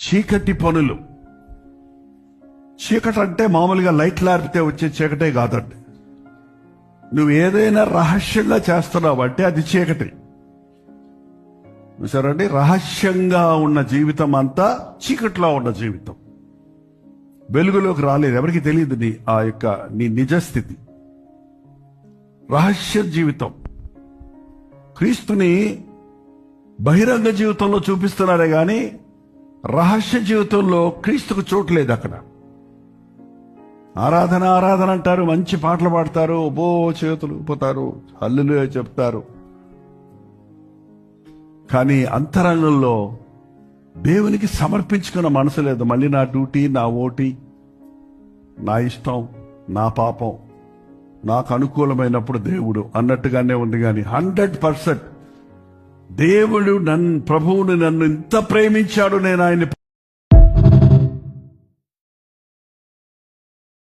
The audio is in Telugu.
చీకటి పనులు. చీకటి అంటే మామూలుగా లైట్లు ఆర్పితే వచ్చే చీకటే కాదండి. నువ్వు ఏదైనా రహస్యంగా చేస్తున్నావంటే అది చీకటి. చూసారండి, రహస్యంగా ఉన్న జీవితం అంతా చీకట్లో ఉన్న జీవితం. వెలుగులోకి రాలేదు, ఎవరికి తెలియదు నీ నిజస్థితి. రహస్య జీవితం. క్రీస్తుని బహిరంగ జీవితంలో చూపిస్తున్నారే గాని రహస్య జీవితంలో క్రీస్తుకు చోట్లేదు. అక్కడ ఆరాధన ఆరాధన అంటారు, మంచి పాటలు పాడతారు, బో చేతులు ఊపుతారు, హల్లెలూయా చెప్తారు. కానీ అంతరంగంలో దేవునికి సమర్పించుకున్న మనసు లేదు. మళ్ళీ నా డ్యూటీ, నా ఓటీ, నా ఇష్టం, నా పాపం, నాకు అనుకూలమైనప్పుడు దేవుడు అన్నట్టుగానే ఉంది. కానీ 100% దేవుడు ప్రభువుని నన్ను ఇంత ప్రేమించాడు, నేను ఆయన్ని